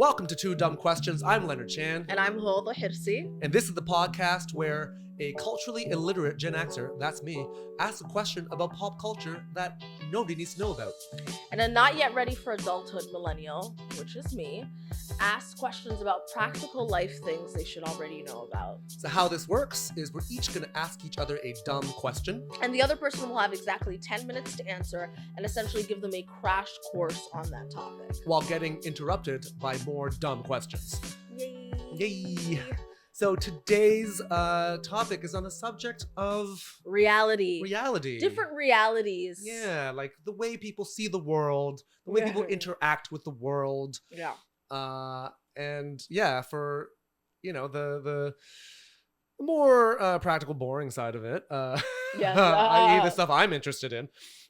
Welcome to Two Dumb Questions. I'm Leonard Chan. And I'm Hoodo Hersi. And this is the podcast where a culturally illiterate Gen Xer, that's me, asks a question about pop culture that nobody needs to know about. And a not yet ready for adulthood millennial, which is me, asks questions about practical life things they should already know about. So how this works is we're each going to ask each other a dumb question. And the other person will have exactly 10 minutes to answer and essentially give them a crash course on that topic. While getting interrupted by more dumb questions. Yay! Yay! So today's topic is on the subject of reality. Different realities. Yeah, like the way people see the world, the way people interact with the world. Yeah. And yeah, for, you know, the more practical, boring side of it. Yes. I.e. the stuff I'm interested in.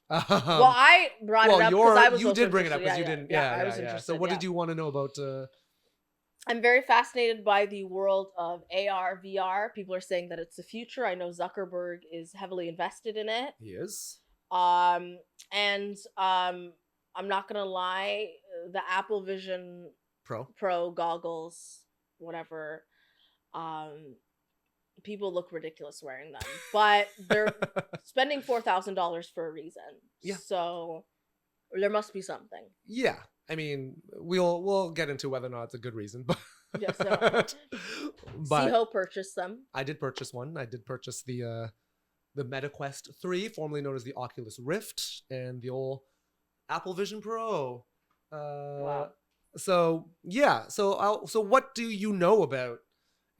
Well, I brought it up because I was you also did bring it up because interested. you didn't. I was interested. So what did you want to know about? I'm very fascinated by the world of AR VR. People are saying that it's the future. I know Zuckerberg is heavily invested in it. He is. I'm not gonna lie, the Apple Vision Pro goggles, whatever, people look ridiculous wearing them, but they're spending $4,000 for a reason. Yeah. So there must be something. Yeah. I mean, we'll get into whether or not it's a good reason, but yes, but Simu purchased them. I did purchase one. I did purchase the MetaQuest 3, formerly known as the Oculus Rift, and the old Apple Vision Pro. Wow. So yeah. So what do you know about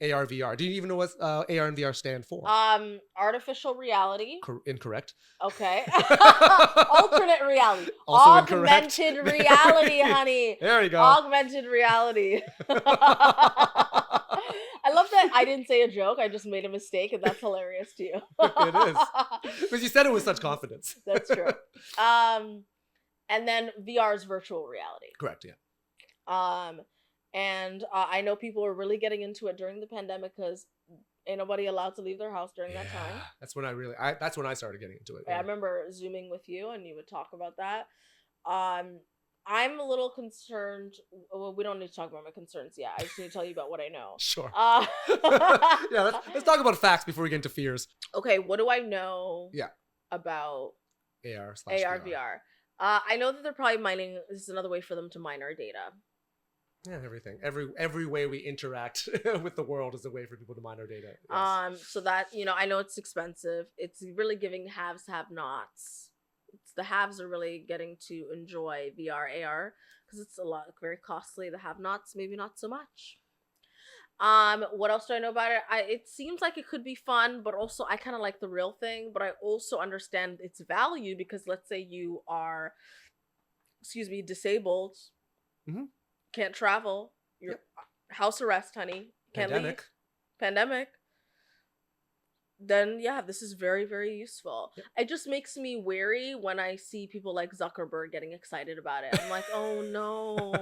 AR VR? Do you even know what AR and VR stand for? Artificial reality. Incorrect. Okay. Alternate reality. Also augmented incorrect. reality, honey. There you go. Augmented reality. I love that I didn't say a joke. I just made a mistake, and that's hilarious to you. It is. Because you said it with such confidence. That's true. And then VR is virtual reality. Correct, yeah. And I know people were really getting into it during the pandemic because ain't nobody allowed to leave their house during that time. That's when that's when I started getting into it. I remember Zooming with you and you would talk about that. I'm a little concerned. Well, we don't need to talk about my concerns yet. I just need to tell you about what I know. Sure. Yeah, let's talk about facts before we get into fears. Okay, what do I know Yeah. about AR/VR? I know that they're probably mining. This is another way for them to mine our data. Yeah, everything. Every way we interact with the world is a way for people to mine our data. Yes. So that, I know it's expensive. It's really giving haves have-nots. It's the haves are really getting to enjoy VR AR because it's very costly. The have-nots maybe not so much. What else do I know about it? It seems like it could be fun, but also I kind of like the real thing. But I also understand its value because let's say you are, disabled. Mm-hmm. Can't travel. You're house arrest, honey. Can't leave. Pandemic. Then yeah, this is very, very useful. Yep. It just makes me wary when I see people like Zuckerberg getting excited about it. I'm like, oh no.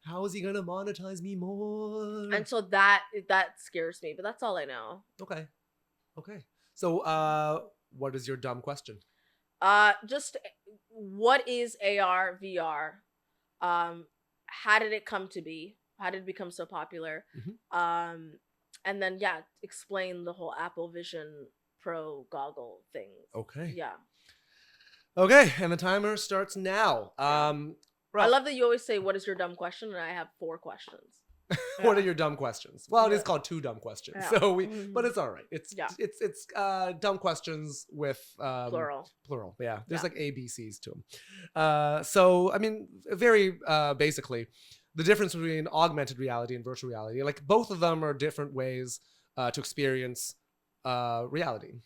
How is he gonna monetize me more? And so that scares me, but that's all I know. Okay. So what is your dumb question? Just what is AR VR? How did it come to be? How did it become so popular? Mm-hmm. And then explain the whole Apple Vision Pro goggle thing. Okay. Yeah. Okay, and the timer starts now. I love that you always say, "What is your dumb question?" and I have 4 questions. What are your dumb questions? Well, it is called Two Dumb Questions. Yeah. So but it's all right. It's dumb questions with plural. Yeah. There's like A, B, C's to them. So I mean, very basically, the difference between augmented reality and virtual reality, like both of them are different ways to experience reality.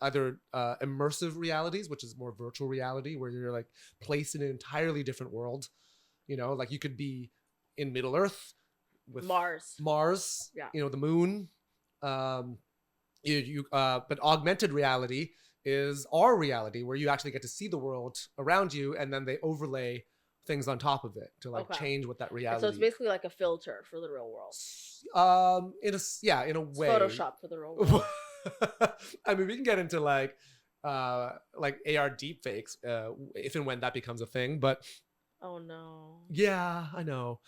Either immersive realities, which is more virtual reality, where you're like placed in an entirely different world. Like you could be in Middle Earth. With Mars, yeah. The moon. But augmented reality is our reality, where you actually get to see the world around you, and then they overlay things on top of it to change what that reality. So it's basically like a filter for the real world. In a way. It's Photoshop for the real world. I mean, we can get into like AR deepfakes if and when that becomes a thing, but Oh no. Yeah, I know.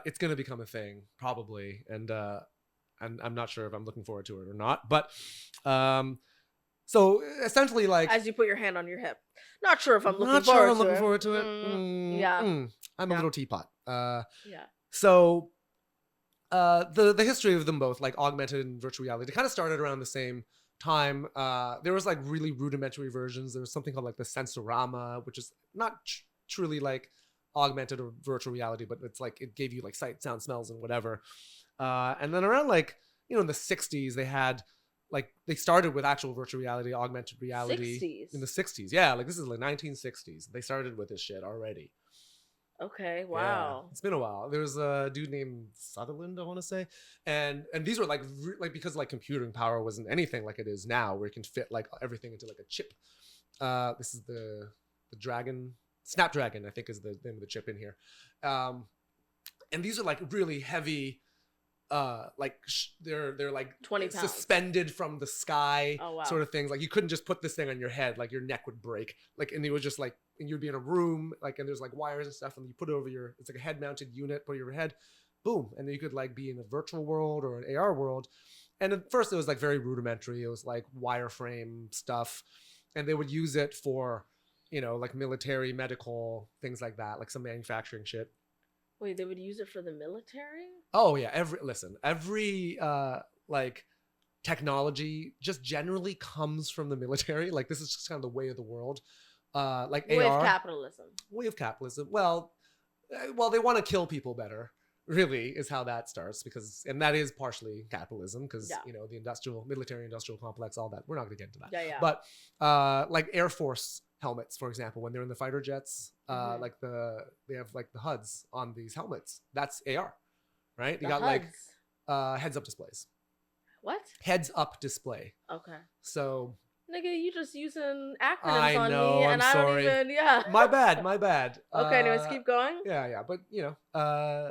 It's gonna become a thing probably, and I'm not sure if I'm looking forward to it or not. But so essentially, like, as you put your hand on your hip, not sure if I'm looking not sure forward I'm to looking it. forward to it. Yeah. I'm a little teapot. Yeah. So the history of them both, like augmented and virtual reality, kind of started around the same time. There was like really rudimentary versions. There was something called like the Sensorama, which is not truly like augmented or virtual reality, but it's like it gave you like sight, sound, smells, and whatever. And then around like, you know, in the 60s, they had like, they started with actual virtual reality, augmented reality. 60s? In the 60s, yeah, like this is like 1960s. They started with this shit already. Okay, wow. Yeah, it's been a while. There was a dude named Sutherland, I want to say, and these were like because like computing power wasn't anything like it is now, where you can fit like everything into like a chip. This is the Dragon Snapdragon, I think, is the name of the chip in here. And these are like really heavy. Like they're like 20 pounds. Suspended from the sky, wow. Sort of things. Like you couldn't just put this thing on your head, like your neck would break. Like, and it was just like, and you'd be in a room, like, and there's like wires and stuff, and you put it over your, it's like a head mounted unit, put it over your head, boom, and then you could like be in a virtual world or an AR world. And at first it was like very rudimentary. It was like wireframe stuff, and they would use it for, you know, like military, medical things like that, like some manufacturing shit. Wait, they would use it for the military? Oh yeah, every like technology just generally comes from the military. Like this is just kind of the way of the world. Like way AR, of capitalism. Way of capitalism. Well, they want to kill people better. Really is how that starts, because, and that is partially capitalism, because you know, the military industrial complex, all that. We're not going to get into that. Yeah. But like Air Force helmets, for example, when they're in the fighter jets, like they have like the HUDs on these helmets. That's AR, right? You got HUDs? Like heads up displays. What? Heads up display. Okay. So nigga, you just using acronyms on me, and I don't even. Yeah. My bad. Okay, anyways, keep going. Yeah, but you know,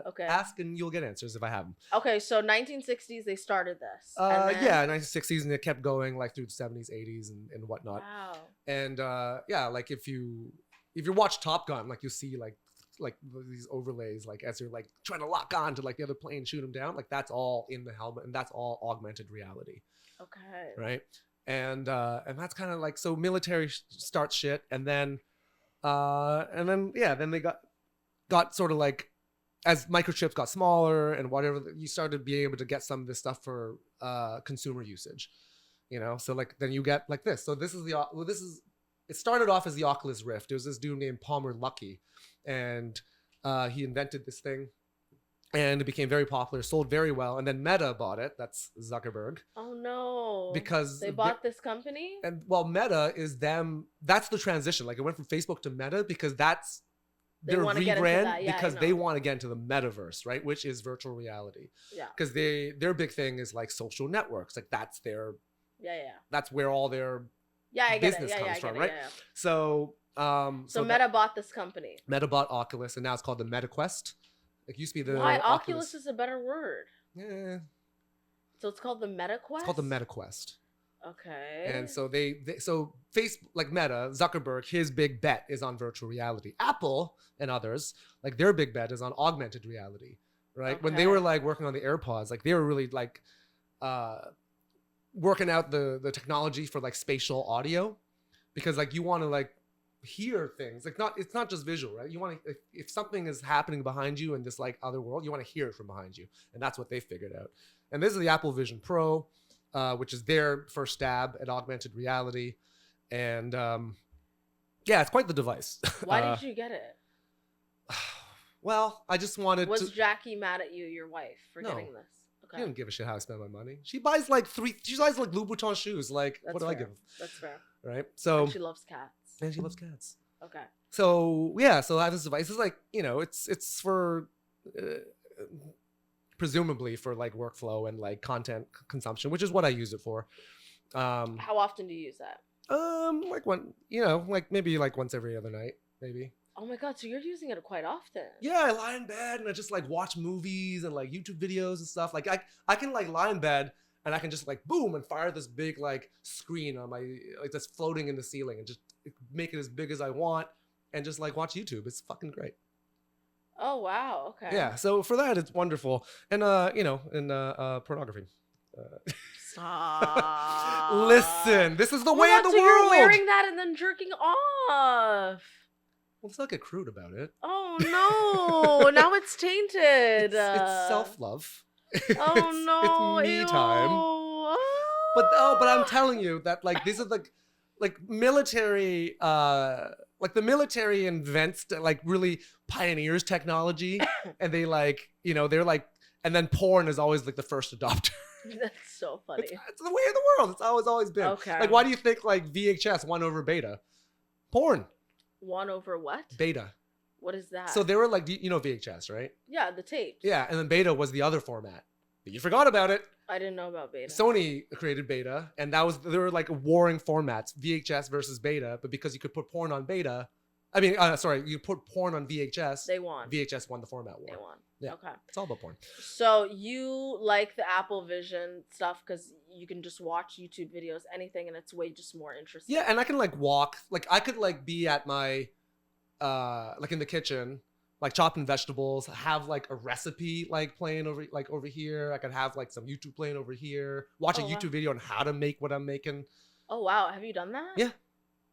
okay. Ask and you'll get answers if I have them. Okay, so 1960s they started this. Yeah, 1960s, and it kept going like through the 70s, 80s, and whatnot. Wow. And yeah, like if you watch Top Gun, like you see like these overlays, like as you're like trying to lock on to like the other plane, shoot them down, like that's all in the helmet, and that's all augmented reality. Okay. Right. And that's kind of like, so military starts shit, and then then they got sort of like, as microchips got smaller and whatever, you started being able to get some of this stuff for consumer usage, you know. So like then you get like this. So this is it started off as the Oculus Rift. There was this dude named Palmer Luckey, and he invented this thing. And it became very popular, sold very well, and then Meta bought it. That's Zuckerberg. Oh no! Because they bought this company. And well, Meta is them. That's the transition. Like it went from Facebook to Meta, because that's their rebrand, because they want to get into the metaverse, right? Which is virtual reality. Yeah. Because their big thing is like social networks. Like that's their. Yeah. That's where all their business comes from, right? Yeah. So Meta bought this company. Meta bought Oculus, and now it's called the MetaQuest. It used to be the Why Oculus is a better word. Yeah. So it's called the MetaQuest? It's called the MetaQuest. Okay. And so so Facebook, like Meta, Zuckerberg, his big bet is on virtual reality. Apple and others, like their big bet is on augmented reality, right? Okay. When they were like working on the AirPods, like they were really like working out the technology for like spatial audio, because like you want to like hear things, like it's not just visual, right? You want to, if something is happening behind you in this like other world, you want to hear it from behind you, and that's what they figured out. And this is the Apple Vision Pro, which is their first stab at augmented reality, and yeah, it's quite the device. Why did you get it? Well, I just wanted. Was Jackie mad at you, your wife, for getting this? Okay. She didn't give a shit how I spend my money. She buys like Louboutin shoes. Like, what do I give? That's fair. Right. So and she loves cats. And she loves cats. Okay. So yeah, so I have this device. It's like, you know, it's for presumably for like workflow and like content consumption, which is what I use it for. How often do you use that? Like one, you know, like maybe like once every other night, maybe. Oh my god, so you're using it quite often. Yeah, I lie in bed and I just like watch movies and like YouTube videos and stuff. Like I can like lie in bed and I can just like boom and fire this big like screen on my, like that's floating in the ceiling, and just make it as big as I want, and just like watch YouTube. It's fucking great. Oh wow. Okay. Yeah. So for that, it's wonderful. And pornography. Stop. Listen, this is the way of the so world. You're wearing that and then jerking off. Well, let's not get crude about it. Oh no! Now it's tainted. It's self-love. Oh no! It's me time. But I'm telling you that like these are like military like the military invents like really pioneers technology, and they like they're like, and then porn is always like the first adopter. That's so funny. It's the way of the world. It's always been. Okay. Like, why do you think like VHS won over Beta? Porn. Won over what? Beta. What is that? So they were like, VHS, right? Yeah, the tapes. Yeah, and then Beta was the other format. But you forgot about it. I didn't know about Beta. Sony created Beta, and they were like warring formats, VHS versus Beta. But because you could put porn on Beta, you put porn on VHS. They won. VHS won the format war. They won. Yeah. Okay. It's all about porn. So you like the Apple Vision stuff because you can just watch YouTube videos, anything, and it's way just more interesting. Yeah, and I can like walk, like I could like be at my, like in the kitchen, like chopping vegetables, have like a recipe like playing over here. I could have like some YouTube playing over here, watch a YouTube video on how to make what I'm making. Oh wow, have you done that? Yeah.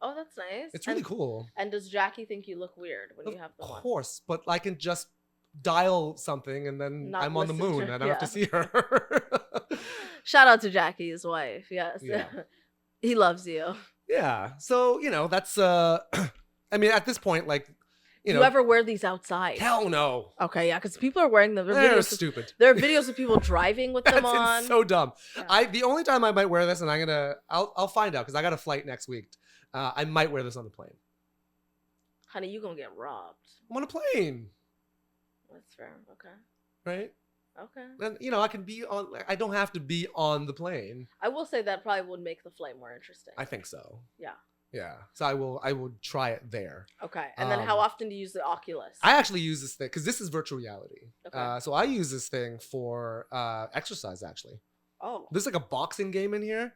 Oh, that's nice. It's really cool. And does Jackie think you look weird when you have them on? Of course, but I can just dial something and then I'm on the moon and I don't have to see her. Shout out to Jackie, his wife. Yes. Yeah. He loves you. Yeah. So, that's I mean, at this point, like, Do you ever wear these outside? Hell no. Okay, yeah, because people are wearing them. They're stupid. There are videos of people driving with them on. It's so dumb. Yeah. The only time I might wear this, and I'll find out because I got a flight next week. I might wear this on the plane. Honey, you gonna get robbed. I'm on a plane. That's fair. Okay. Right? Okay. And I can be on. I don't have to be on the plane. I will say that probably would make the flight more interesting. I think so. Yeah. Yeah. So I will try it there. Okay. And then how often do you use the Oculus? I actually use this thing because this is virtual reality. Okay. So I use this thing for exercise actually. Oh. There's like a boxing game in here.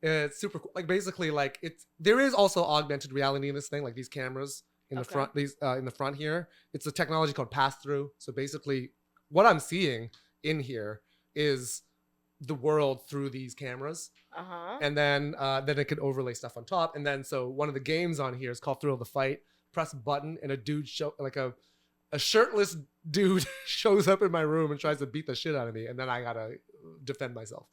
It's super cool. Like basically like there is also augmented reality in this thing, like these cameras in the front, in the front here. It's a technology called pass-through. So basically what I'm seeing in here is the world through these cameras. And then it could overlay stuff on top. And then so one of the games on here is called Thrill of the Fight. Press a button and a dude a shirtless dude shows up in my room and tries to beat the shit out of me, and then I gotta defend myself.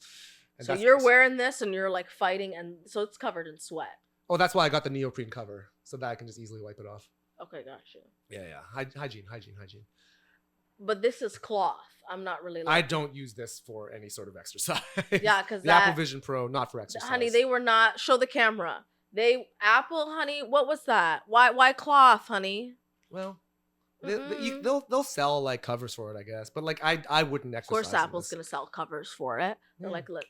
And so you're wearing this and you're like fighting, and so it's covered in sweat. Oh, that's why I got the neoprene cover, so that I can just easily wipe it off. Okay, got you. Yeah. Hygiene. But this is cloth. I'm not really. I don't use this for any sort of exercise. Yeah, because the Apple Vision Pro, not for exercise. Honey, they were not. Show the camera. Apple, honey. What was that? Why cloth, honey? Well, they'll sell like covers for it, I guess. But like I wouldn't exercise. Of course, Apple's gonna sell covers for it. They're like, look,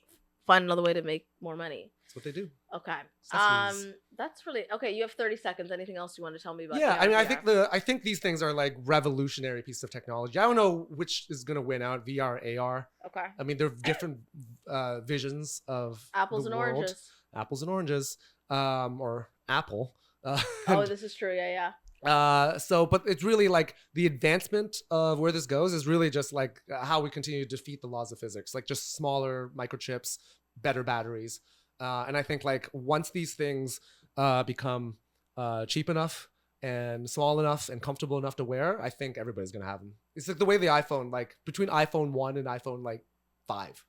find another way to make more money. That's what they do. Okay. Accessories. That's really okay. You have 30 seconds. Anything else you want to tell me about? Yeah, AR, I mean, VR? I think these things are like revolutionary pieces of technology. I don't know which is gonna win out, VR, AR. Okay. I mean, they're different visions of apples and world. oranges. Apples and oranges, or Apple. Oh, this is true. Yeah. But it's really like the advancement of where this goes is really just like how we continue to defeat the laws of physics, like just smaller microchips, better batteries. And I think like once these things become cheap enough and small enough and comfortable enough to wear, I think everybody's gonna have them. It's like the way the iPhone, like between iPhone 1 and iPhone like 5,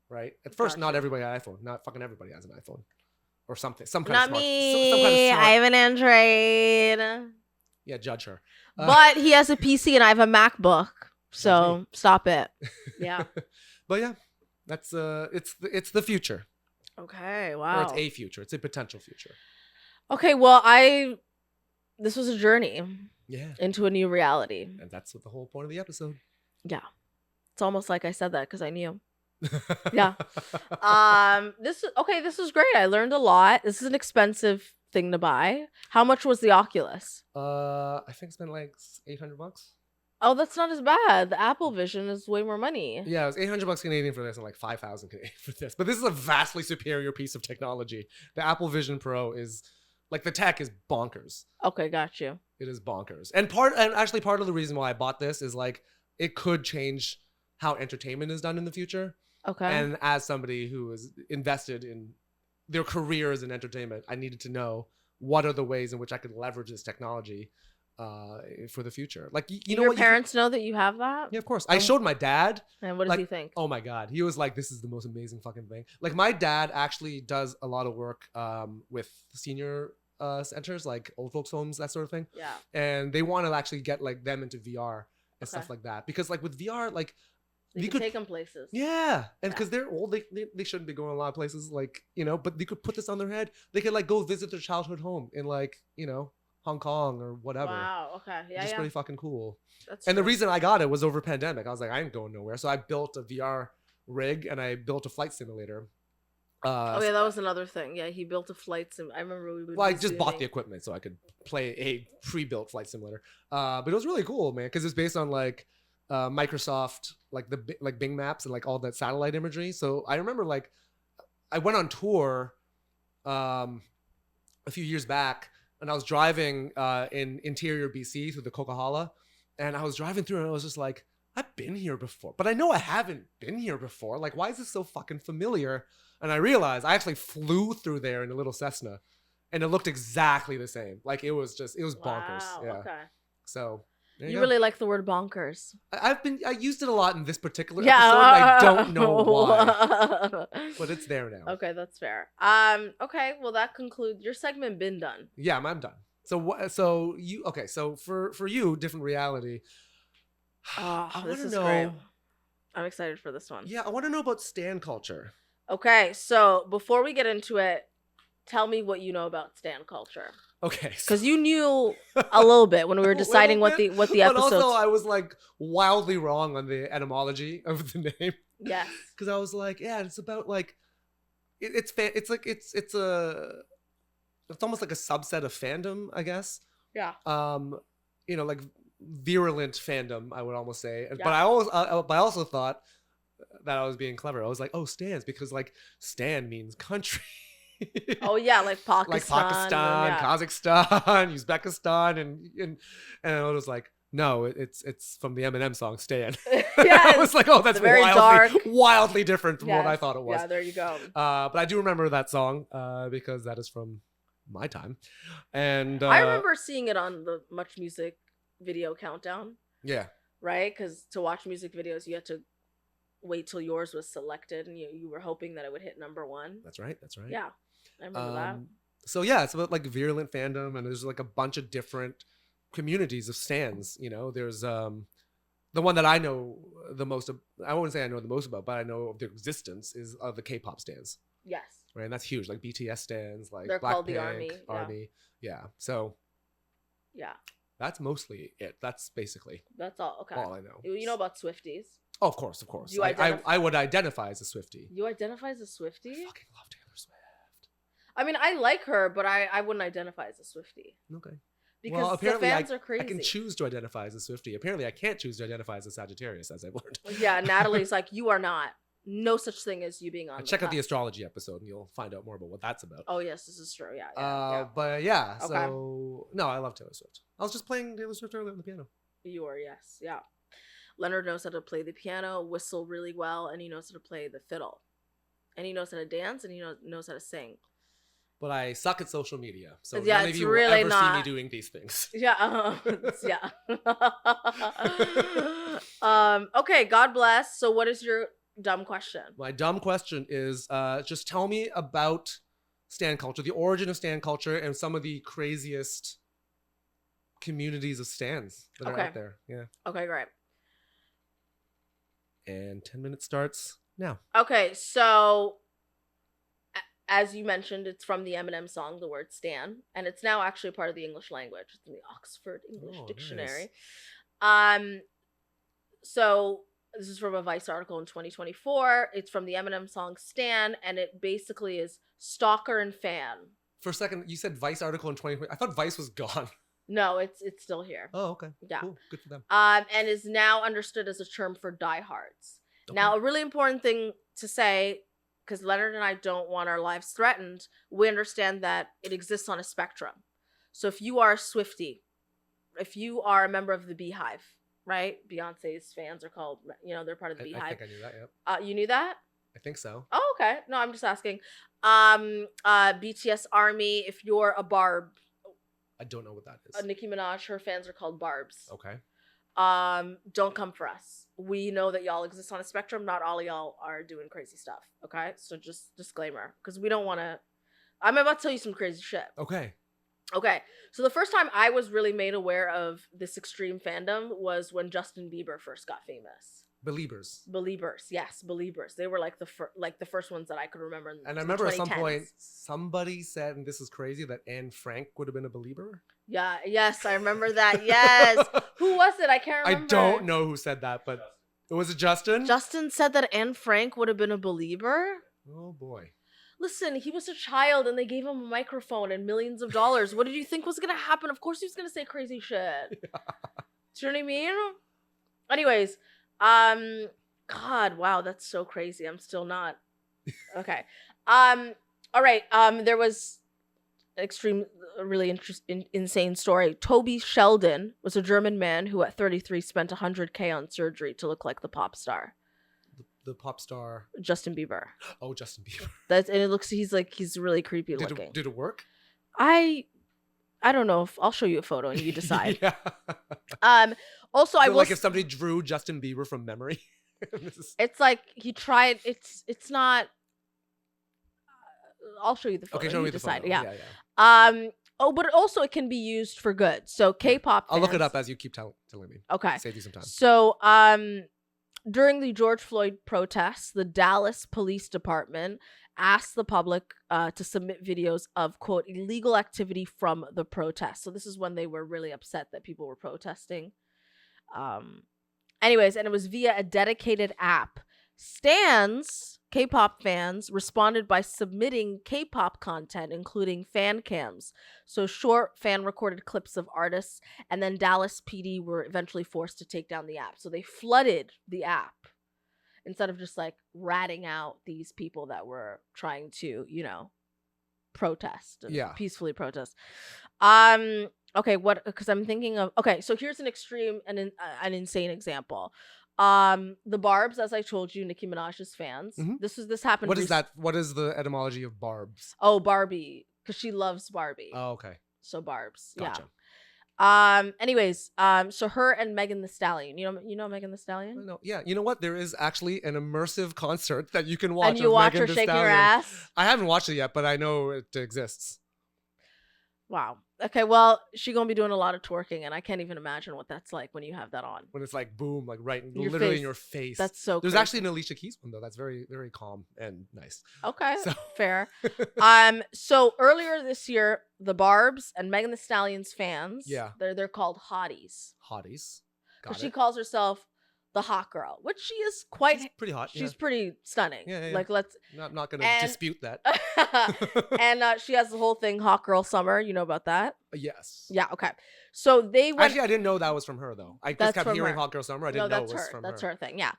right? At first, not everybody had an iPhone. Not fucking everybody has an iPhone or something. Some kind Not of smart. me. Some kind of smart. I have an Android. Yeah, judge her. But he has a PC and I have a MacBook. So stop it. Yeah. But yeah, that's it's the future. Okay. Wow. Or it's a future. It's a potential future. Okay. Well, this was a journey. Yeah. Into a new reality. And that's what the whole point of the episode. Yeah. It's almost like I said that because I knew. Yeah. This is great. I learned a lot. This is an expensive thing to buy. How much was the Oculus? I think it's been like $800. Oh, that's not as bad. The Apple Vision is way more money. Yeah, it was $800 Canadian for this and like 5,000 Canadian for this. But this is a vastly superior piece of technology. The Apple Vision Pro is like the tech is bonkers. Okay, got you. It is bonkers. And actually part of the reason why I bought this is like it could change how entertainment is done in the future. Okay. And as somebody who is invested in their careers in entertainment, I needed to know what are the ways in which I could leverage this technology for the future. Like, you know, your parents know that you have that? Yeah, of course. I showed my dad. And what does he think? Oh my God. He was like, this is the most amazing fucking thing. Like, my dad actually does a lot of work with senior centers, like old folks homes, that sort of thing. Yeah. And they want to actually get like them into VR and stuff like that. Because like with VR, like you could take them places. Yeah. And because they're old, they shouldn't be going a lot of places, like, you know, but they could put this on their head. They could like go visit their childhood home in like, you know, Hong Kong or whatever. Wow. Okay. Yeah. Just really fucking cool. That's and true. The reason I got it was over pandemic. I was like, I ain't going nowhere. So I built a VR rig and I built a flight simulator. Oh yeah, that was another thing. Yeah, he built a flight sim. I remember we would. Well, I just bought the equipment so I could play a pre-built flight simulator. But it was really cool, man, because it's based on like Microsoft, like the Bing Maps and like all that satellite imagery. So I remember like I went on tour a few years back. And I was driving in interior BC through the Coquihalla, and I was driving through and I was just like, I've been here before, but I know I haven't been here before. Like, why is this so fucking familiar? And I realized I actually flew through there in a little Cessna, and it looked exactly the same. Like, it was bonkers. Wow, Yeah. Okay. So you really like the word bonkers. I used it a lot in this particular episode. And I don't know why, but it's there now. Okay, that's fair. Okay, well that concludes your segment. Been done. Yeah, I'm done. So you okay? So for you, different reality. Oh, this is great. I'm excited for this one. Yeah, I want to know about stan culture. Okay, so before we get into it, tell me what you know about stan culture. Okay, because you knew a little bit when we were deciding what the episodes. But also, I was like wildly wrong on the etymology of the name. Yes, because I was like, yeah, it's about like it's almost like a subset of fandom, I guess. Yeah. You know, like virulent fandom, I would almost say. Yeah. But I also thought that I was being clever. I was like, oh, stans, because like stan means country. Oh yeah, like Pakistan, Kazakhstan, Uzbekistan, and I was like, no, it's from the Eminem song "Stan." I was like, oh, that's wildly different from what I thought it was. Yeah, there you go. But I do remember that song because that is from my time, and I remember seeing it on the Much Music video countdown. Yeah. Right, because to watch music videos, you had to wait till yours was selected, and you were hoping that it would hit #1. That's right. Yeah. I remember that. So yeah, it's about like virulent fandom, and there's like a bunch of different communities of stans. You know, there's the one that I know the most. I wouldn't say I know the most about, but I know of their existence is the K-pop stans. Yes. Right, and that's huge. Like BTS stans, like they're called the Army. Yeah. So. Yeah. That's mostly it. That's basically. That's all. Okay. All I know. You know about Swifties? Oh, of course. I would identify as a Swiftie. You identify as a Swiftie? I fucking love Taylor Swift. I mean, I like her, but I wouldn't identify as a Swiftie. Okay. Because apparently the fans are crazy. I can choose to identify as a Swiftie. Apparently, I can't choose to identify as a Sagittarius, as I've learned. Yeah, Natalie's like, you are not. No such thing as you being on. Check out the astrology episode, and you'll find out more about what that's about. Oh yes, this is true. Yeah. But yeah, okay. So no, I love Taylor Swift. I was just playing Taylor Swift earlier on the piano. You are, yes, yeah. Leonard knows how to play the piano, whistle really well, and he knows how to play the fiddle, and he knows how to dance, and he knows how to sing. But I suck at social media, so yeah, none of you will ever see me doing these things. Yeah, yeah. Okay, God bless. So what is your dumb question? My dumb question is just tell me about stan culture, the origin of stan culture, and some of the craziest communities of stans that are out there. Yeah. Okay, great. And 10 minutes starts now. Okay, so as you mentioned, it's from the Eminem song, the word stan, and it's now actually part of the English language. It's in the Oxford English Dictionary. Nice. So this is from a Vice article in 2024. It's from the Eminem song Stan, and it basically is stalker and fan. For a second, you said Vice article in 2020. I thought Vice was gone. No, it's still here. Oh, okay. Yeah. Cool. Good for them. And is now understood as a term for diehards. Okay. Now, a really important thing to say, because Leonard and I don't want our lives threatened, we understand that it exists on a spectrum. So if you are a Swiftie, if you are a member of the Beyhive, right? Beyonce's fans are called, they're part of the Beyhive. I think I knew that, yeah. You knew that? I think so. Oh, okay. No, I'm just asking. BTS Army, if you're a Barb. I don't know what that is. Nicki Minaj, her fans are called Barbs. Okay. Don't come for us. We know that y'all exist on a spectrum. Not all of y'all are doing crazy stuff. Okay? So just disclaimer. Because we don't want to... I'm about to tell you some crazy shit. Okay. So the first time I was really made aware of this extreme fandom was when Justin Bieber first got famous. Beliebers. Yes, Beliebers. They were like the first ones that I could remember. And I remember at some point somebody said, and this is crazy, that Anne Frank would have been a belieber. Yeah. Yes, I remember that. Yes. Who was it? I can't remember. I don't know who said that, but was it Justin? Justin said that Anne Frank would have been a believer. Oh boy. Listen, he was a child and they gave him a microphone and millions of dollars. What did you think was gonna happen? Of course he was gonna say crazy shit. Yeah. Do you know what I mean? Anyways. God, wow, that's so crazy. I'm still not. Okay. All right. There was an really insane story. Toby Sheldon was a German man who at 33 spent $100K on surgery to look like the pop star. The pop star Justin Bieber. Oh, Justin Bieber. He's really creepy looking. Did it work? I don't know. I'll show you a photo and you decide. Yeah. Also, I will like if somebody drew Justin Bieber from memory. It's like he tried. It's not. I'll show you the photo. Okay, show me the decide. photo. Yeah. But also it can be used for good. So K-pop. I'll look it up as you keep telling me. Okay. Save you some time. So during the George Floyd protests, the Dallas Police Department asked the public to submit videos of, quote, illegal activity from the protest. So this is when they were really upset that people were protesting. Anyways, and it was via a dedicated app. Stans, K-pop fans, responded by submitting K-pop content, including fan cams. So short fan-recorded clips of artists, and then Dallas PD were eventually forced to take down the app. So they flooded the app instead of just like ratting out these people that were trying to, protest. Peacefully protest. Okay, because I'm thinking of... Okay, so here's an extreme and an insane example. The Barbs, as I told you, Nicki Minaj's fans. Mm-hmm. This happened. What is that? What is the etymology of Barbs? Oh, Barbie, because she loves Barbie. Oh, okay. So Barbs, gotcha. Yeah. Anyways, so her and Megan Thee Stallion. You know Megan Thee Stallion? No, yeah. You know what? There is actually an immersive concert that you can watch. And you watch her shaking her ass. I haven't watched it yet, but I know it exists. Wow. Okay, well, she's going to be doing a lot of twerking, and I can't even imagine what that's like when you have that on. When it's like, boom, like right, literally in your face. That's so There's crazy. actually an Alicia Keys one, though. That's very, very calm and nice. Okay, fair. So earlier this year, the Barbs and Megan Thee Stallion's fans, they're called hotties. Hotties. Because she calls herself the hot girl, which she is quite... She's pretty hot. She's pretty stunning. Yeah. Like, let's... I'm not going to dispute that. And she has the whole thing, Hot Girl Summer. You know about that? Yes. Yeah, okay. So they went... Actually, I didn't know that was from her, though. I just kept hearing Hot Girl Summer. I didn't know it was from her. That's her thing, yeah.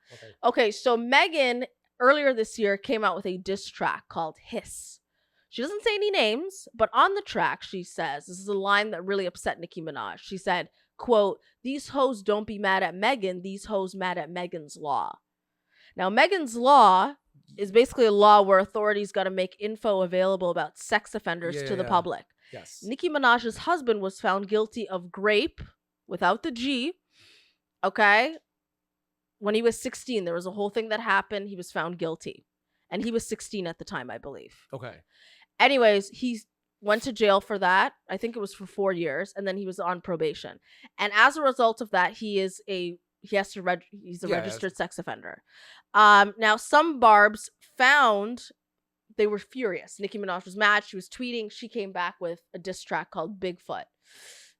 Okay, so Megan, earlier this year, came out with a diss track called Hiss. She doesn't say any names, but on the track, she says, this is a line that really upset Nicki Minaj. She said, quote, "These hoes don't be mad at Megan. These hoes mad at Megan's Law." Now, Megan's Law is basically a law where authorities got to make info available about sex offenders to the public. Yes. Nicki Minaj's husband was found guilty of grape, without the G, okay? When he was 16, there was a whole thing that happened. He was found guilty. And he was 16 at the time, I believe. Okay. Anyways, he went to jail for that. I think it was for 4 years, and then he was on probation. And as a result of that, he's a registered sex offender. Now some Barbs they were furious. Nicki Minaj was mad. She was tweeting. She came back with a diss track called Bigfoot,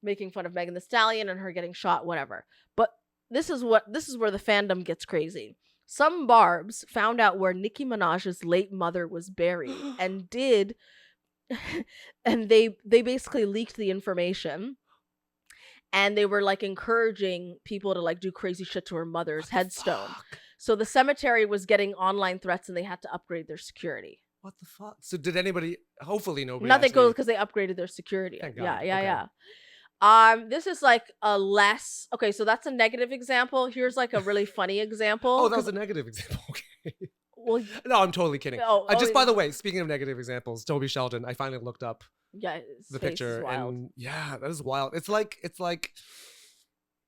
making fun of Megan Thee Stallion and her getting shot, whatever. But this is where the fandom gets crazy. Some Barbs found out where Nicki Minaj's late mother was buried and they basically leaked the information, and they were like encouraging people to like do crazy shit to her mother's headstone. So the cemetery was getting online threats and they had to upgrade their security. What the fuck? So did anybody, hopefully nobody. Nothing goes because they upgraded their security. Thank God. Yeah. This is like a less okay. So that's a negative example. Here's like a really funny example. Oh, that was a negative example. Okay. Well, no, I'm totally kidding. By the way, speaking of negative examples, Toby Sheldon, I finally looked up the picture, and yeah, that is wild. It's like it's like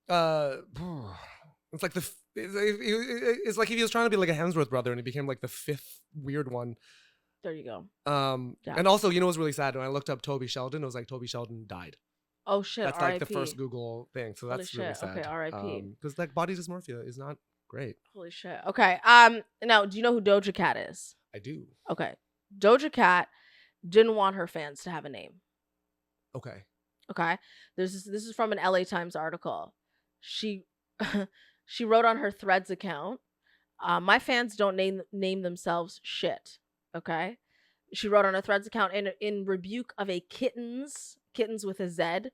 if he was trying to be like a Hemsworth brother, and he became like the fifth weird one. There you go. And also, you know what's really sad? When I looked up Toby Sheldon, it was like Toby Sheldon died. Oh shit! That's like the first Google thing, so that's really sad. Okay, R.I.P. Because like body dysmorphia is not great. Holy shit. Okay. Now, do you know who Doja Cat is? I do. Okay. Doja Cat didn't want her fans to have a name. Okay. Okay. This is from an LA Times article. She wrote on her Threads account, my fans don't name themselves shit. Okay. She wrote on her Threads account in rebuke of a kittens with a Z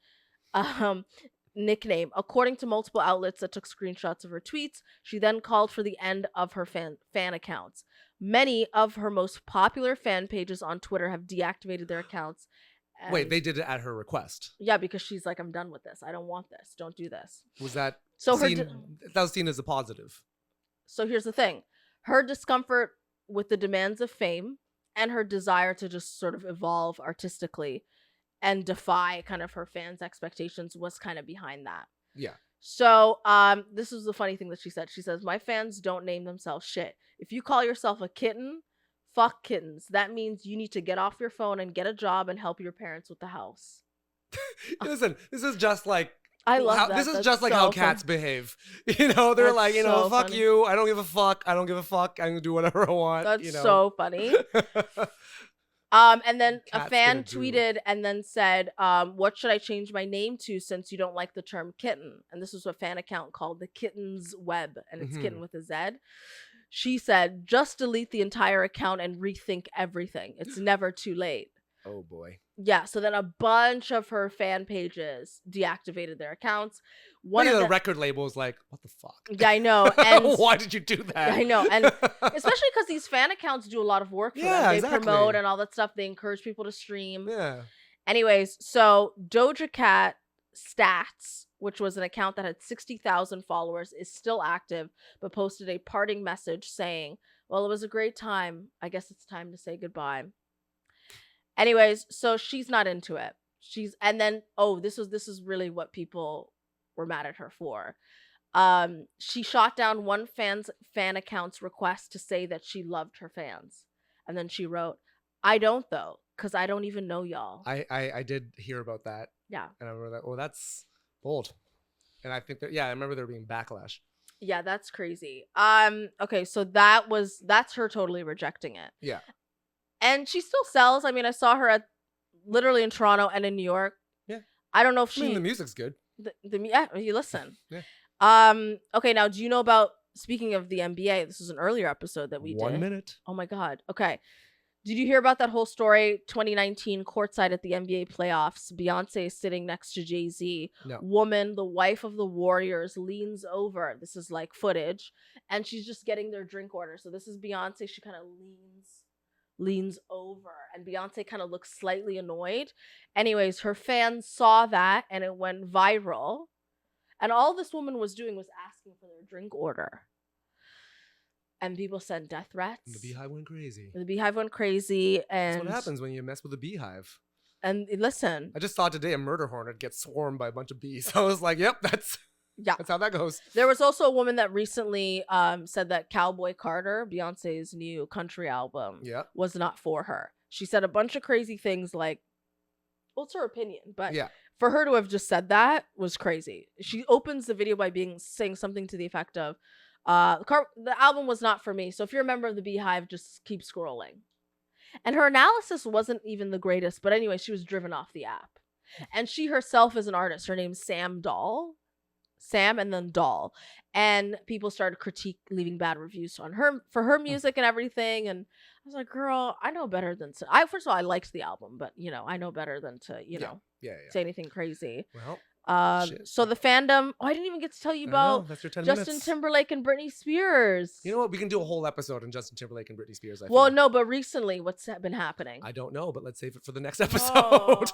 nickname. According to multiple outlets that took screenshots of her tweets, she then called for the end of her fan accounts. Many of her most popular fan pages on Twitter have deactivated their accounts. Wait, they did it at her request? Yeah, because she's like, I'm done with this. I don't want this. Don't do this. Was that that was seen as a positive? So here's the thing. Her discomfort with the demands of fame and her desire to just sort of evolve artistically and defy kind of her fans' expectations was kind of behind that. Yeah. So this is the funny thing that she said. She says, my fans don't name themselves shit. If you call yourself a kitten, fuck kittens. That means you need to get off your phone and get a job and help your parents with the house. Listen, this is just like I love that. This is just like how cats behave. You know, they're like, you know, fuck you. I don't give a fuck. I don't give a fuck. I'm gonna do whatever I want. That's so funny. And then a fan tweeted and then said, what should I change my name to since you don't like the term kitten? And this was a fan account called the Kittens Web, and it's kitten with a Z. She said, just delete the entire account and rethink everything. It's never too late. Oh boy. Yeah, so then a bunch of her fan pages deactivated their accounts. One of the record label was like, what the fuck? Yeah, I know. And why did you do that? I know. And especially because these fan accounts do a lot of work for them. They promote and all that stuff. They encourage people to stream. Yeah. Anyways, so Doja Cat Stats, which was an account that had 60,000 followers, is still active, but posted a parting message saying, well, it was a great time. I guess it's time to say goodbye. Anyways, so she's not into it. This is really what people were mad at her for. She shot down one fan account's request to say that she loved her fans. And then she wrote, I don't though, because I don't even know y'all. I did hear about that. Yeah. And I remember that, oh, that's bold. And I think that, I remember there being backlash. Yeah, that's crazy. Okay, so that's her totally rejecting it. Yeah. And she still sells. I mean, I saw her literally in Toronto and in New York. Yeah. I don't know if she... I mean, the music's good. You listen. Yeah. Okay, now, do you know about... Speaking of the NBA, this was an earlier episode that we did. 1 minute. Oh, my God. Okay. Did you hear about that whole story? 2019, courtside at the NBA playoffs. Beyonce is sitting next to Jay-Z. No. Woman, the wife of the Warriors, leans over. This is like footage. And she's just getting their drink order. So this is Beyonce. She kind of leans over, and Beyonce kind of looks slightly annoyed. Anyways, her fans saw that and it went viral, and all this woman was doing was asking for their drink order, and people sent death threats. And the Beyhive went crazy. And that's what happens when you mess with the Beyhive. And listen, I just saw today a murder hornet get swarmed by a bunch of bees. I was like, yep, that's how that goes. There was also a woman that recently said that Cowboy Carter, Beyonce's new country album, was not for her. She said a bunch of crazy things like, well, it's her opinion, but for her to have just said that was crazy. She opens the video by saying something to the effect of, the album was not for me. So if you're a member of the Beyhive, just keep scrolling. And her analysis wasn't even the greatest. But anyway, she was driven off the app. And she herself is an artist. Her name's Sam and then Doll. And people started leaving bad reviews on her for her music and everything. And I was like, girl, I know better than to... First of all, I liked the album, but, I know better than to, say anything crazy. Well, so the fandom... Oh, I didn't even get to tell you about Justin Timberlake and Britney Spears. You know what? We can do a whole episode on Justin Timberlake and Britney Spears. No, but recently, what's been happening? I don't know, but let's save it for the next episode.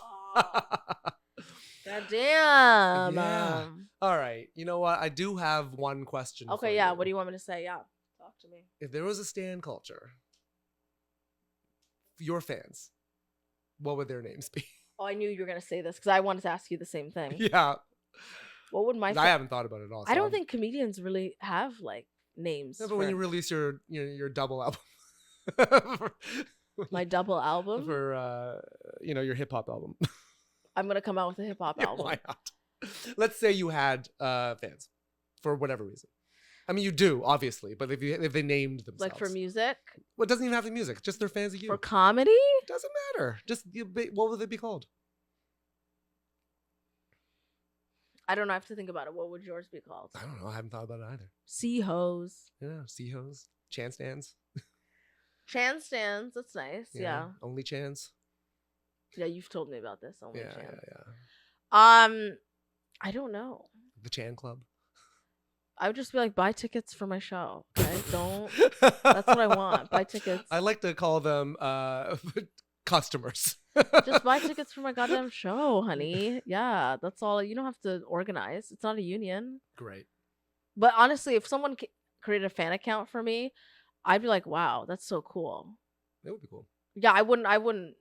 God damn. Yeah. All right. You know what? I do have one question. Okay, yeah. What do you want me to say? Yeah. Talk to me. If there was a stan culture, your fans, what would their names be? Oh, I knew you were going to say this because I wanted to ask you the same thing. Yeah. What would my... I haven't thought about it at all. I don't think comedians really have, like, names. No, but when you release your double album. My double album? For, your hip-hop album. I'm going to come out with a hip-hop album. Why not? Let's say you had fans for whatever reason. I mean, you do, obviously, but if they named themselves. Like for music? Well, it doesn't even have to be music. Just they're fans of you. For comedy? It doesn't matter. Just, what would they be called? I don't know. I have to think about it. What would yours be called? I don't know. I haven't thought about it either. C-Hoes. Yeah, C-Hoes. Chan stands. Chan stands. That's nice. Yeah. Only Chans. Yeah, you've told me about this. Only Chan. Yeah. I don't know. The Chan Club. I would just be like, buy tickets for my show. Okay, don't. That's what I want. Buy tickets. I like to call them customers. Just buy tickets for my goddamn show, honey. Yeah, that's all. You don't have to organize. It's not a union. Great. But honestly, if someone created a fan account for me, I'd be like, wow, that's so cool. It would be cool. Yeah, I wouldn't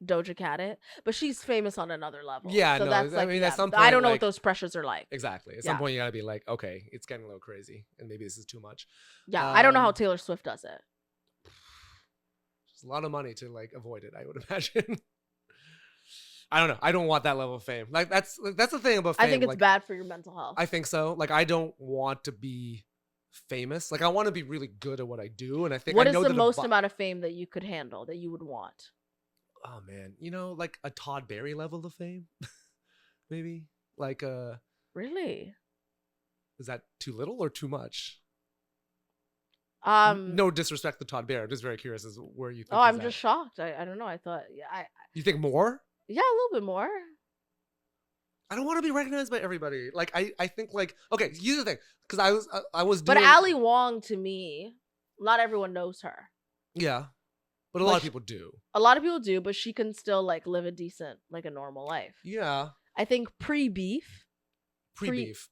Doja Cat it, but she's famous on another level. Yeah, so no, that's like, I mean, at some point, I don't know what those pressures are like. Exactly. At some point, you gotta be like, okay, it's getting a little crazy, and maybe this is too much. Yeah, I don't know how Taylor Swift does it. It's a lot of money to like avoid it, I would imagine. I don't know. I don't want that level of fame. Like that's the thing about fame. I think it's bad for your mental health. I think so. Like I don't want to be famous. Like I want to be really good at what I do, and I think what is the most amount of fame that you could handle that you would want? Oh man, like a Todd Berry level of fame, maybe like Really? Is that too little or too much? No No disrespect to Todd Berry. I'm just very curious as where you think. Oh, I'm just shocked. I don't know. I thought You think more? Yeah, a little bit more. I don't want to be recognized by everybody. Like I think like okay. Here's the thing, because I was. But Ali Wong, to me, not everyone knows her. Yeah. But a lot of people do. A lot of people do, but she can still like live a decent, like a normal life. Yeah. I think pre-beef.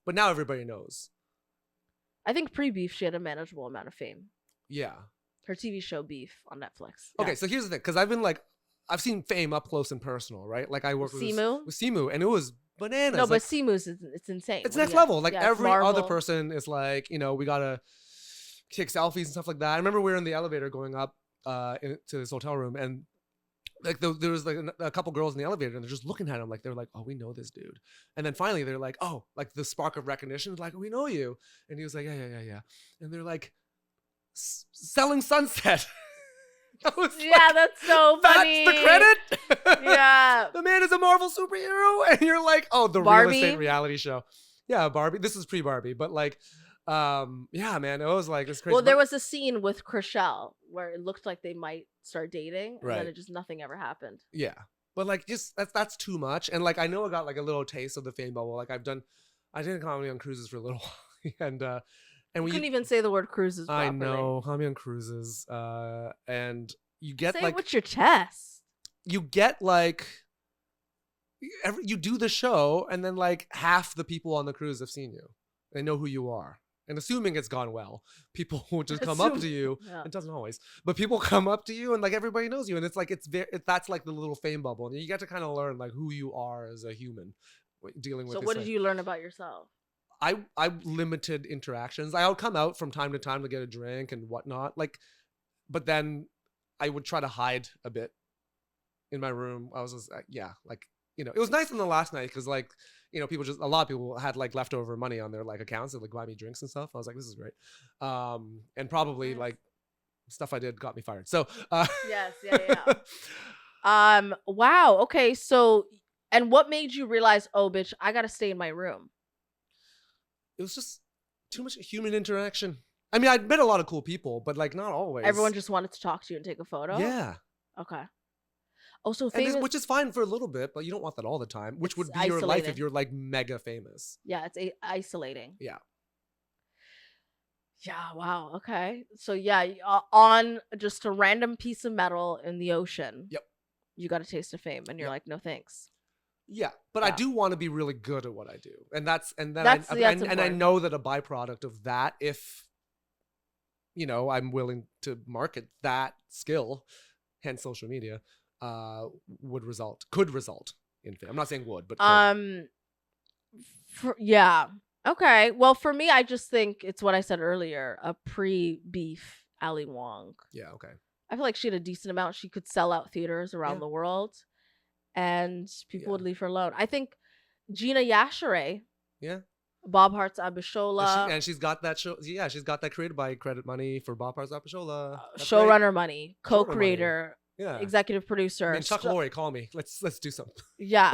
But now everybody knows. I think pre-beef, she had a manageable amount of fame. Yeah. Her TV show Beef on Netflix. Okay, so here's the thing, because I've seen fame up close and personal, right? Like I work with Simu, and it was bananas. No, but Simu's it's insane. It's next level. Like every other person is like, we gotta take selfies and stuff like that. I remember we were in the elevator going up to this hotel room, and like there was like a couple girls in the elevator, and they're just looking at him like they're like, oh, we know this dude. And then finally they're like, oh, like the spark of recognition, like, we know you. And he was like, yeah. And they're like, selling Sunset. That's so funny. That's the credit. Yeah. The man is a Marvel superhero, and you're like, oh, the real estate reality show. Yeah, Barbie. This is pre-Barbie, but like, yeah, man, it was like, it's crazy. Well, there was a scene with Chrishell where it looked like they might start dating, and then nothing ever happened. Yeah, but like, just that's too much. And like, I know I got like a little taste of the fame bubble. Like I did comedy on cruises for a little while, and we couldn't even say the word cruises properly. I know, comedy on cruises, and you get say it with your chest. You get like. You do the show, and then like half the people on the cruise have seen you. They know who you are. And assuming it's gone well, people will just come up to you. Yeah. It doesn't always, but people come up to you, and like everybody knows you, and it's like that's like the little fame bubble, and you get to kind of learn like who you are as a human dealing with. So what did you learn about yourself? I limited interactions. I would come out from time to time to get a drink and whatnot, like, but then I would try to hide a bit in my room. I was just like. It was nice on the last night because like, a lot of people had like leftover money on their like accounts that like buy me drinks and stuff. I was like, this is great. And probably like stuff I did got me fired. So yes, yeah. Wow. Okay. So, and what made you realize, oh bitch, I gotta stay in my room? It was just too much human interaction. I mean, I'd met a lot of cool people, but like not always. Everyone just wanted to talk to you and take a photo? Yeah. Okay. Also famous, which is fine for a little bit, but you don't want that all the time, which would be your life if you're like mega famous. Yeah, it's isolating. Yeah. Yeah, wow. Okay. So yeah, on just a random piece of metal in the ocean. Yep. You got a taste of fame, and you're like, no thanks. Yeah, but I do want to be really good at what I do, and I know that a byproduct of that, if I'm willing to market that skill, hence social media, could result in fame. I'm not saying would, but could. Okay. Well, for me, I just think it's what I said earlier: a pre-beef Ali Wong. Yeah. Okay. I feel like she had a decent amount. She could sell out theaters around the world, and people would leave her alone. I think Gina Yashere. Yeah. Bob Hart's Abishola. And she's got that show. Yeah, she's got that created by credit money for Bob Hart's Abishola. Showrunner money, co-creator, money. Executive producer. I mean, Chuck Lorre, call me. Let's do something. Yeah,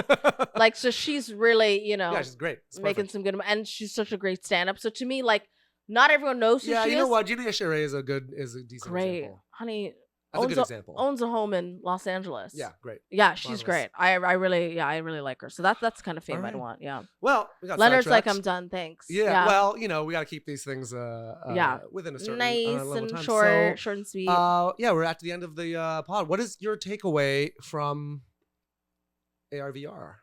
like so she's really yeah, she's great. Making some good, and she's such a great stand-up. So to me, like not everyone knows who she is. Yeah, you know what? Gina Yashere is a decent example. Honey. That's a good example. Owns a home in Los Angeles. Yeah, great. Yeah, she's great. I really like her. So that's kind of fame I'd want. Yeah. Well, we got Leonard's like, I'm done. Thanks. Yeah. Well, we got to keep these things within a certain nice level and of time. short and sweet. Yeah, we're at the end of the pod. What is your takeaway from AR VR?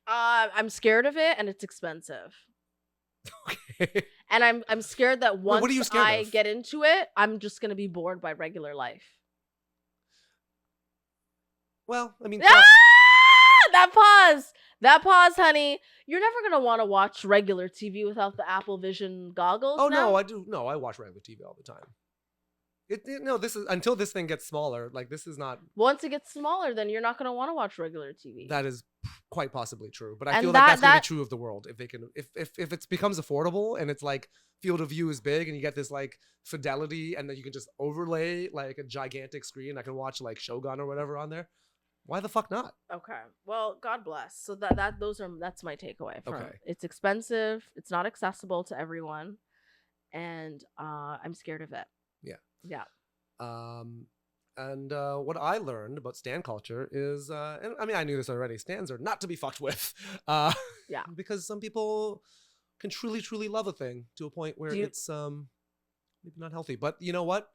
I'm scared of it, and it's expensive. Okay. And I'm scared that once what are you scared of? Get into it, I'm just gonna be bored by regular life. Well, I mean, that pause, honey. You're never gonna want to watch regular TV without the Apple Vision goggles. Oh no, I do. No, I watch regular TV all the time. This is until this thing gets smaller. Like this is not. Once it gets smaller, then you're not gonna want to watch regular TV. That is quite possibly true, but I feel like that's gonna be true of the world if they can. If it becomes affordable and it's like field of view is big and you get this like fidelity and then you can just overlay like a gigantic screen. I can watch like Shogun or whatever on there. Why the fuck not? Okay. Well, God bless. So that's my takeaway from it. It's expensive, it's not accessible to everyone, and I'm scared of it. Yeah. Yeah. And what I learned about stan culture is and I mean I knew this already, stans are not to be fucked with. Yeah. Because some people can truly love a thing to a point where it's maybe not healthy. But you know what?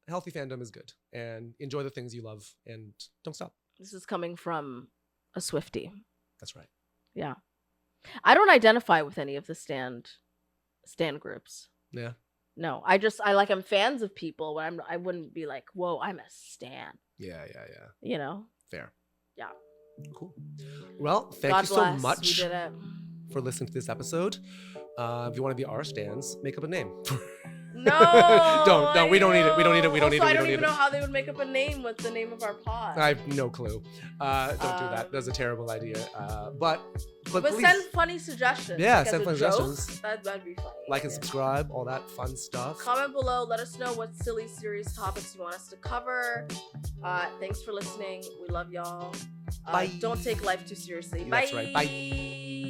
Healthy fandom is good, and enjoy the things you love and don't stop. This is coming from a Swiftie. That's right. Yeah. I don't identify with any of the stan groups. Yeah. No, I'm fans of people, but I wouldn't be like, whoa, I'm a stan. Yeah. Fair. Yeah. Cool. Well, thank you so much for listening to this episode. If you want to be our stans, make up a name. No, don't. We don't need it. We don't need it. I don't even know how they would make up a name. What's the name of our pod? I have no clue. Don't do that. That's a terrible idea. But please. Send funny suggestions. Yeah, send funny suggestions. That'd be funny. Like and subscribe, all that fun stuff. Comment below. Let us know what silly, serious topics you want us to cover. Thanks for listening. We love y'all. Bye. Don't take life too seriously. That's Bye. right. Bye.